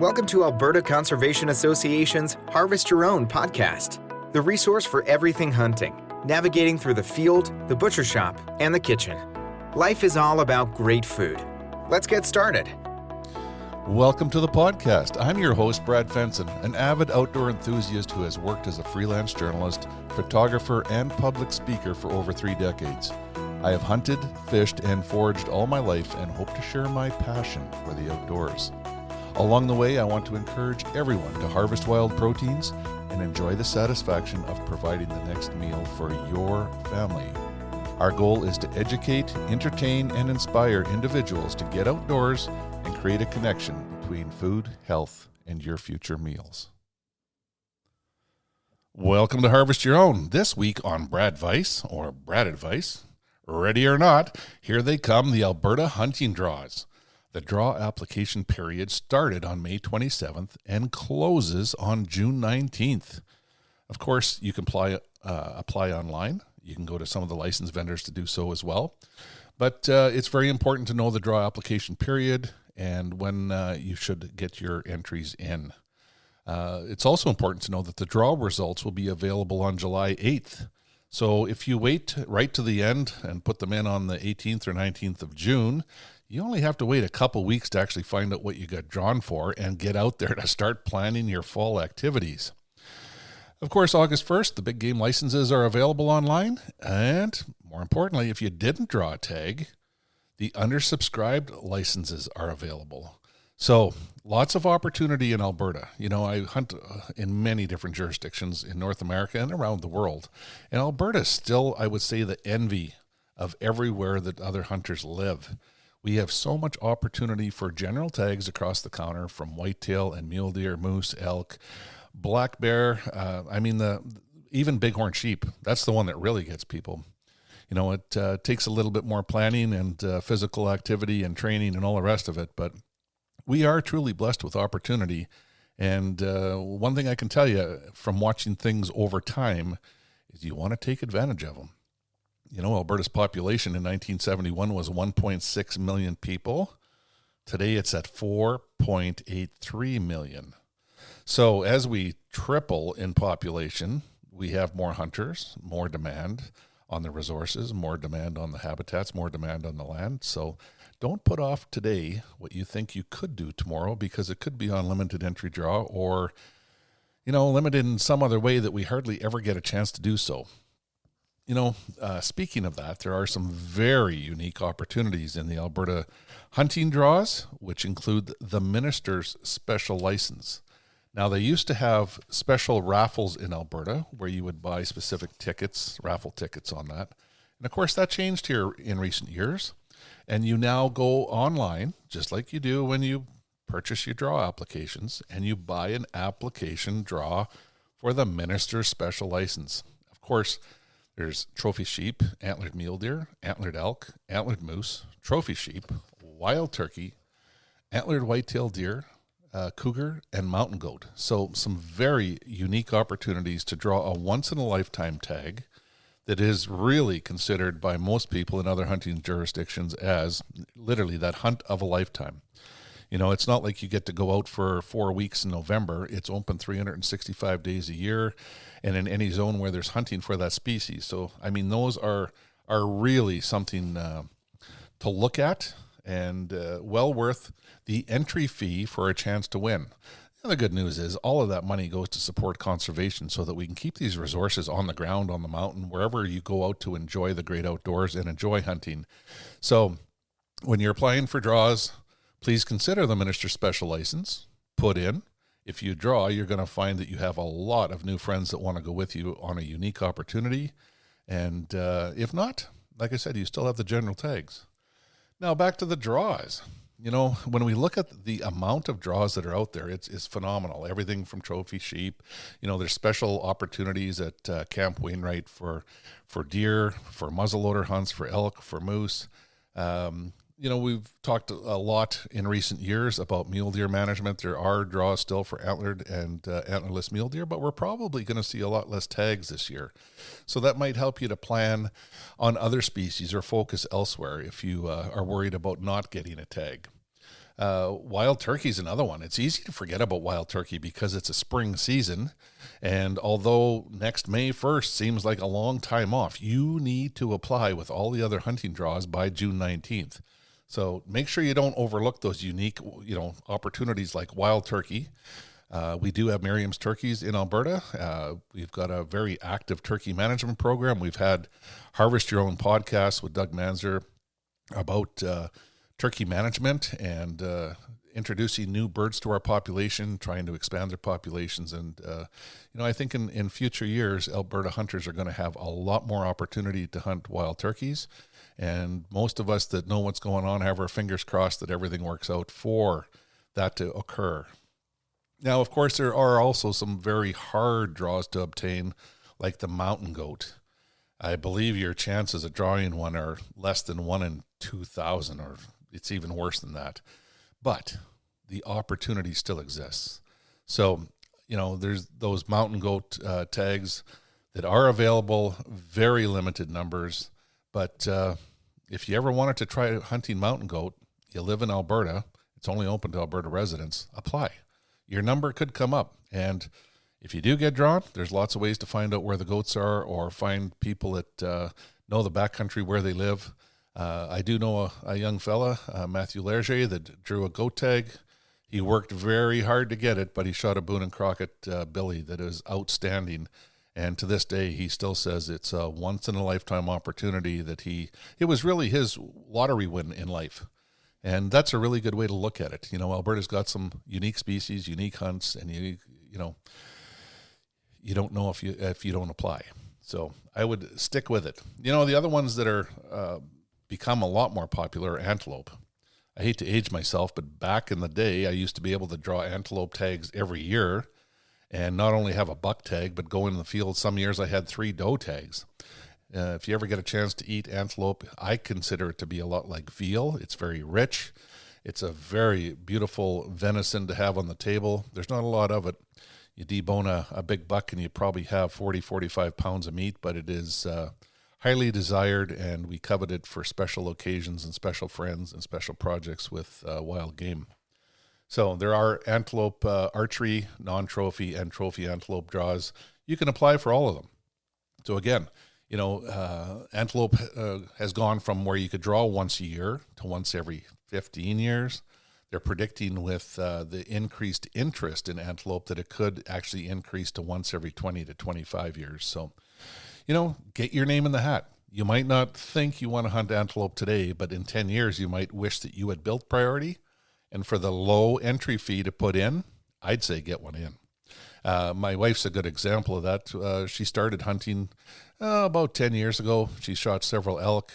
Welcome to Alberta Conservation Association's Harvest Your Own podcast, the resource for everything hunting, navigating through the field, the butcher shop, and the kitchen. Life is all about great food. Let's get started. Welcome to the podcast. I'm your host, Brad Fenson, an avid outdoor enthusiast who has worked as a freelance journalist, photographer, and public speaker for over 3 decades. I have hunted, fished, and foraged all my life and hope to share my passion for the outdoors. Along the way, I want to encourage everyone to harvest wild proteins and enjoy the satisfaction of providing the next meal for your family. Our goal is to educate, entertain, and inspire individuals to get outdoors and create a connection between food, health, and your future meals. Welcome to Harvest Your Own. This week on BrAdvice, or BrAdvice, ready or not, here they come, the Alberta hunting draws. The draw application period started on May 27th and closes on June 19th. Of course, you can apply online. You can go to some of the licensed vendors to do so as well. But it's very important to know the draw application period and when you should get your entries in. It's also important to know that the draw results will be available on July 8th. So if you wait right to the end and put them in on the 18th or 19th of June, you only have to wait a couple weeks to actually find out what you got drawn for and get out there to start planning your fall activities. Of course, August 1st, the big game licenses are available online. And more importantly, if you didn't draw a tag, the undersubscribed licenses are available. So lots of opportunity in Alberta. You know, I hunt in many different jurisdictions in North America and around the world. And Alberta is still, I would say, the envy of everywhere that other hunters live. We have so much opportunity for general tags across the counter, from whitetail and mule deer, moose, elk, black bear. Even bighorn sheep. That's the one that really gets people. You know, it takes a little bit more planning and physical activity and training and all the rest of it, but we are truly blessed with opportunity. And one thing I can tell you from watching things over time is you want to take advantage of them. You know, Alberta's population in 1971 was 1.6 million people. Today it's at 4.83 million. So as we triple in population, we have more hunters, more demand on the resources, more demand on the habitats, more demand on the land. So don't put off today what you think you could do tomorrow, because it could be on limited entry draw or, you know, limited in some other way that we hardly ever get a chance to do so. You know, speaking of that, there are some very unique opportunities in the Alberta hunting draws, which include the Minister's Special License. Now, they used to have special raffles in Alberta where you would buy specific tickets, raffle tickets on that. And of course, that changed here in recent years. And you now go online, just like you do when you purchase your draw applications, and you buy an application draw for the Minister's Special License. Of course, there's trophy sheep, antlered mule deer, antlered elk, antlered moose, trophy sheep, wild turkey, antlered whitetail deer, cougar, and mountain goat. So some very unique opportunities to draw a once-in-a-lifetime tag that is really considered by most people in other hunting jurisdictions as literally that hunt of a lifetime. You know, it's not like you get to go out for 4 weeks in November. It's open 365 days a year and in any zone where there's hunting for that species. So, I mean, those are really something to look at and well worth the entry fee for a chance to win. The other good news is all of that money goes to support conservation so that we can keep these resources on the ground, on the mountain, wherever you go out to enjoy the great outdoors and enjoy hunting. So when you're applying for draws, please consider the Minister's Special License. Put in. If you draw, you're going to find that you have a lot of new friends that want to go with you on a unique opportunity. And if not, like I said, you still have the general tags. Now back to the draws. You know, when we look at the amount of draws that are out there, it's phenomenal. Everything from trophy sheep. You know, there's special opportunities at Camp Wainwright for deer, for muzzleloader hunts, for elk, for moose. You know, we've talked a lot in recent years about mule deer management. There are draws still for antlered and antlerless mule deer, but we're probably going to see a lot less tags this year. So that might help you to plan on other species or focus elsewhere if you are worried about not getting a tag. Wild turkey is another one. It's easy to forget about wild turkey because it's a spring season. And although next May 1st seems like a long time off, you need to apply with all the other hunting draws by June 19th. So make sure you don't overlook those unique, opportunities like wild turkey. We do have Merriam's turkeys in Alberta. We've got a very active turkey management program. We've had Harvest Your Own podcast with Doug Manzer about turkey management and introducing new birds to our population, trying to expand their populations. And, I think in future years, Alberta hunters are going to have a lot more opportunity to hunt wild turkeys. And most of us that know what's going on have our fingers crossed that everything works out for that to occur. Now, of course, there are also some very hard draws to obtain, like the mountain goat. I believe your chances of drawing one are less than 1 in 2,000, or it's even worse than that. But the opportunity still exists. So, there's those mountain goat tags that are available, very limited numbers. But if you ever wanted to try hunting mountain goat, you live in Alberta, it's only open to Alberta residents, apply. Your number could come up. And if you do get drawn, there's lots of ways to find out where the goats are or find people that know the backcountry where they live. I do know a young fella, Matthew Lerger, that drew a goat tag. He worked very hard to get it, but he shot a Boone and Crockett Billy that is outstanding. And to this day, he still says it's a once-in-a-lifetime opportunity that it was really his lottery win in life. And that's a really good way to look at it. Alberta's got some unique species, unique hunts, and you don't know if you don't apply. So I would stick with it. The other ones that are become a lot more popular are antelope. I hate to age myself, but back in the day, I used to be able to draw antelope tags every year and not only have a buck tag, but go in the field. Some years I had 3 doe tags. If you ever get a chance to eat antelope, I consider it to be a lot like veal. It's very rich. It's a very beautiful venison to have on the table. There's not a lot of it. You debone a big buck and you probably have 40, 45 pounds of meat, but it is highly desired, and we covet it for special occasions and special friends and special projects with wild game. So there are antelope archery, non-trophy, and trophy antelope draws. You can apply for all of them. So again, antelope has gone from where you could draw once a year to once every 15 years. They're predicting with the increased interest in antelope that it could actually increase to once every 20 to 25 years. So, get your name in the hat. You might not think you want to hunt antelope today, but in 10 years, you might wish that you had built priority. And for the low entry fee to put in, I'd say get one in. My wife's a good example of that. She started hunting about 10 years ago. She shot several elk.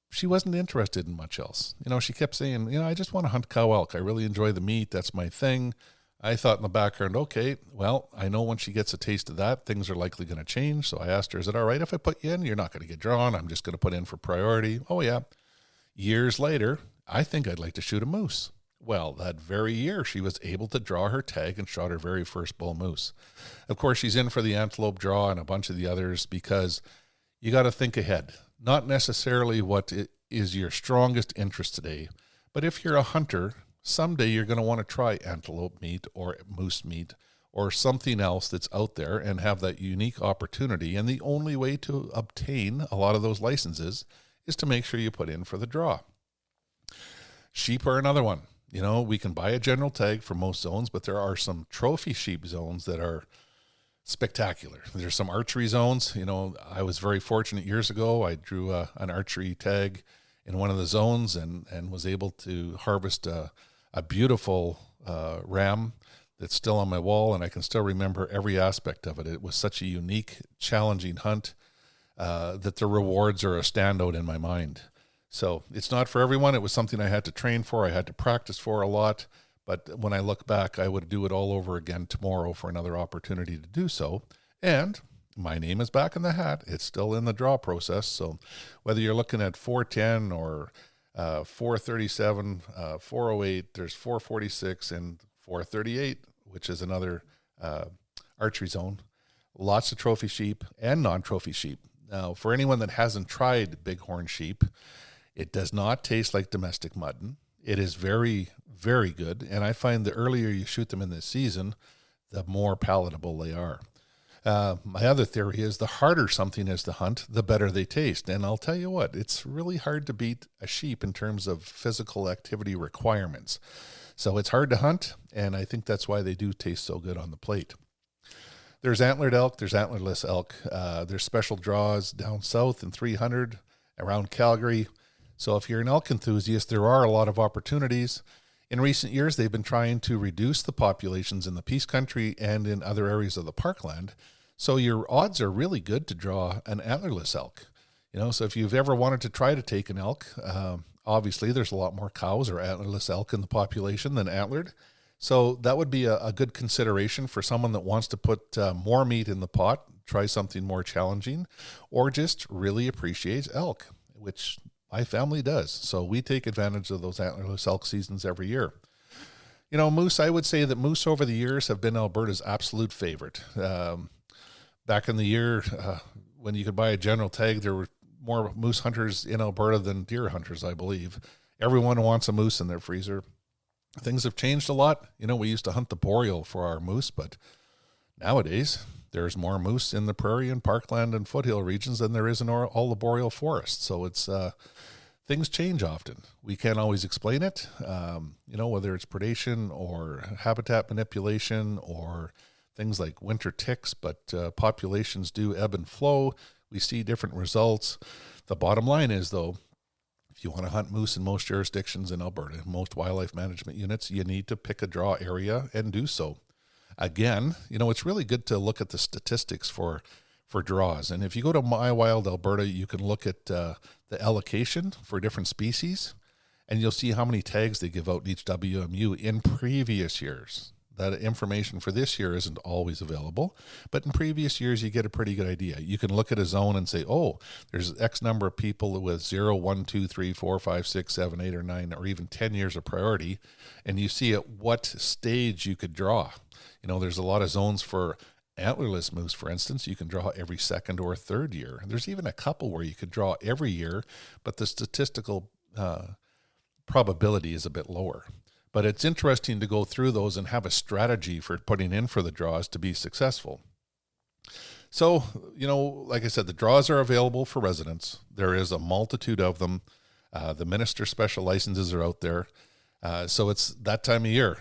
She wasn't interested in much else. She kept saying, I just want to hunt cow elk. I really enjoy the meat. That's my thing. I thought in the background, okay, well, I know when she gets a taste of that, things are likely going to change. So I asked her, is it all right if I put you in? You're not going to get drawn. I'm just going to put in for priority. Oh, yeah. Years later, I think I'd like to shoot a moose. Well, that very year, she was able to draw her tag and shot her very first bull moose. Of course, she's in for the antelope draw and a bunch of the others because you got to think ahead. Not necessarily what is your strongest interest today, but if you're a hunter, someday you're going to want to try antelope meat or moose meat or something else that's out there and have that unique opportunity. And the only way to obtain a lot of those licenses is to make sure you put in for the draw. Sheep are another one. We can buy a general tag for most zones, but there are some trophy sheep zones that are spectacular. There's some archery zones. I was very fortunate years ago. I drew an archery tag in one of the zones and was able to harvest a beautiful ram that's still on my wall, and I can still remember every aspect of it. It was such a unique, challenging hunt that the rewards are a standout in my mind. So it's not for everyone. It was something I had to train for. I had to practice for a lot. But when I look back, I would do it all over again tomorrow for another opportunity to do so. And my name is back in the hat. It's still in the draw process. So whether you're looking at 410 or 437, 408, there's 446 and 438, which is another archery zone. Lots of trophy sheep and non-trophy sheep. Now, for anyone that hasn't tried bighorn sheep, it does not taste like domestic mutton. It is very, very good. And I find the earlier you shoot them in the season, the more palatable they are. My other theory is the harder something is to hunt, the better they taste. And I'll tell you what, it's really hard to beat a sheep in terms of physical activity requirements. So it's hard to hunt, and I think that's why they do taste so good on the plate. There's antlered elk, there's antlerless elk. There's special draws down south in 300 around Calgary. So if you're an elk enthusiast, there are a lot of opportunities. In recent years, they've been trying to reduce the populations in the Peace Country and in other areas of the parkland. So your odds are really good to draw an antlerless elk. So if you've ever wanted to try to take an elk, obviously there's a lot more cows or antlerless elk in the population than antlered. So that would be a good consideration for someone that wants to put more meat in the pot, try something more challenging, or just really appreciates elk, which my family does. So we take advantage of those antlerless elk seasons every year. Moose, I would say that moose over the years have been Alberta's absolute favorite. Back in the year when you could buy a general tag, there were more moose hunters in Alberta than deer hunters, I believe. Everyone wants a moose in their freezer. Things have changed a lot. We used to hunt the boreal for our moose, but nowadays there's more moose in the prairie and parkland and foothill regions than there is in all the boreal forests. So it's things change often. We can't always explain it, whether it's predation or habitat manipulation or things like winter ticks, but populations do ebb and flow. We see different results. The bottom line is, though, if you want to hunt moose in most jurisdictions in Alberta, most wildlife management units, you need to pick a draw area and do so. Again, it's really good to look at the statistics for draws. And if you go to My Wild Alberta, you can look at the allocation for different species, and you'll see how many tags they give out in each WMU in previous years. That information for this year isn't always available, but in previous years, you get a pretty good idea. You can look at a zone and say, oh, there's X number of people with 0, 1, 2, 3, 4, 5, 6, 7, 8, or 9, or even 10 years of priority, and you see at what stage you could draw. There's a lot of zones for antlerless moose, for instance. You can draw every second or third year. There's even a couple where you could draw every year, but the statistical probability is a bit lower. But it's interesting to go through those and have a strategy for putting in for the draws to be successful. So, like I said, the draws are available for residents. There is a multitude of them. The minister special licenses are out there. So it's that time of year.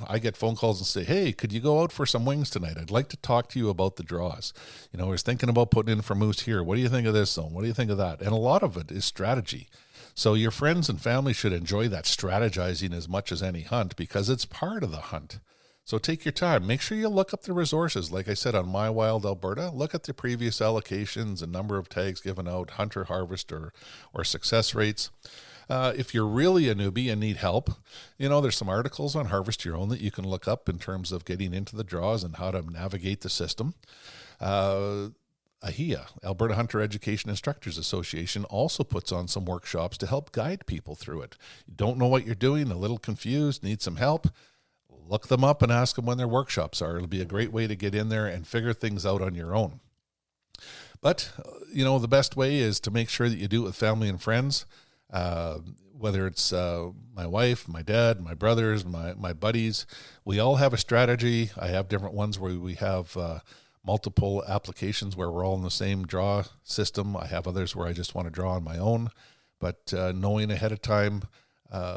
I get phone calls and say, hey, could you go out for some wings tonight? I'd like to talk to you about the draws. I was thinking about putting in for moose here. What do you think of this zone? What do you think of that? And a lot of it is strategy. So your friends and family should enjoy that strategizing as much as any hunt because it's part of the hunt. So take your time. Make sure you look up the resources. Like I said, on My Wild Alberta, look at the previous allocations and number of tags given out, hunter harvest or success rates. If you're really a newbie and need help, there's some articles on Harvest Your Own that you can look up in terms of getting into the draws and how to navigate the system. AHIA, Alberta Hunter Education Instructors Association, also puts on some workshops to help guide people through it. You don't know what you're doing, a little confused, need some help, look them up and ask them when their workshops are. It'll be a great way to get in there and figure things out on your own. But, the best way is to make sure that you do it with family and friends, whether it's my wife, my dad, my brothers, my buddies. We all have a strategy. I have different ones where we have multiple applications where we're all in the same draw system. I have others where I just want to draw on my own, but knowing ahead of time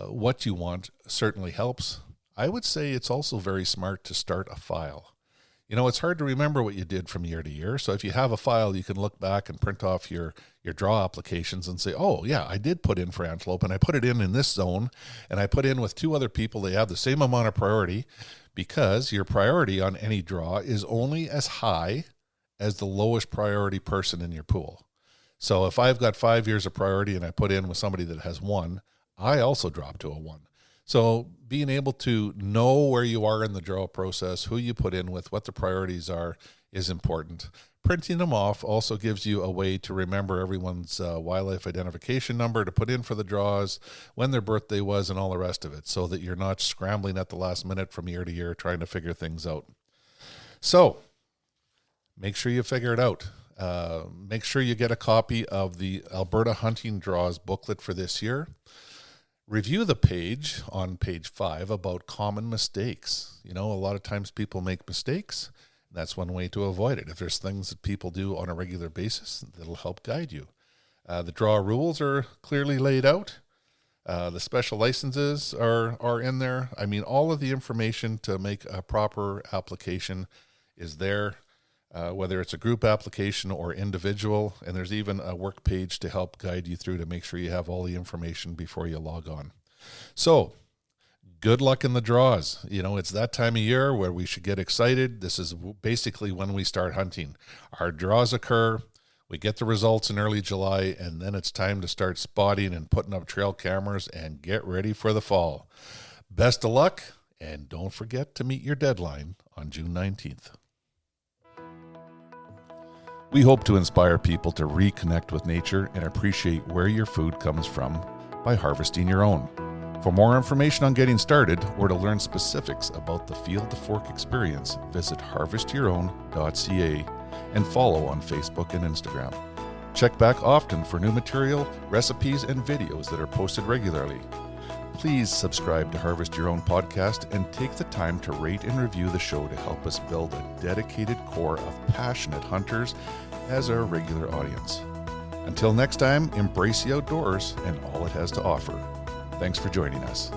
what you want certainly helps. I would say it's also very smart to start a file. It's hard to remember what you did from year to year. So if you have a file, you can look back and print off your draw applications and say, oh, yeah, I did put in for antelope, and I put it in this zone, and I put in with 2 other people. They have the same amount of priority, because your priority on any draw is only as high as the lowest priority person in your pool. So if I've got 5 years of priority and I put in with somebody that has 1, I also drop to a 1. So being able to know where you are in the draw process, who you put in with, what the priorities are, is important. Printing them off also gives you a way to remember everyone's wildlife identification number to put in for the draws, when their birthday was, and all the rest of it, so that you're not scrambling at the last minute from year to year trying to figure things out. So make sure you figure it out. Make sure you get a copy of the Alberta Hunting Draws booklet for this year. Review the page on page 5 about common mistakes. A lot of times people make mistakes. That's one way to avoid it. If there's things that people do on a regular basis, that'll help guide you. The draw rules are clearly laid out. The special licenses are in there. All of the information to make a proper application is there, whether it's a group application or individual. And there's even a work page to help guide you through to make sure you have all the information before you log on. So, good luck in the draws. It's that time of year where we should get excited. This is basically when we start hunting. Our draws occur. We get the results in early July, and then it's time to start spotting and putting up trail cameras and get ready for the fall. Best of luck, and don't forget to meet your deadline on June 19th. We hope to inspire people to reconnect with nature and appreciate where your food comes from by harvesting your own. For more information on getting started or to learn specifics about the Field to Fork experience, visit harvestyourown.ca and follow on Facebook and Instagram. Check back often for new material, recipes, and videos that are posted regularly. Please subscribe to Harvest Your Own podcast and take the time to rate and review the show to help us build a dedicated core of passionate hunters as our regular audience. Until next time, embrace the outdoors and all it has to offer. Thanks for joining us.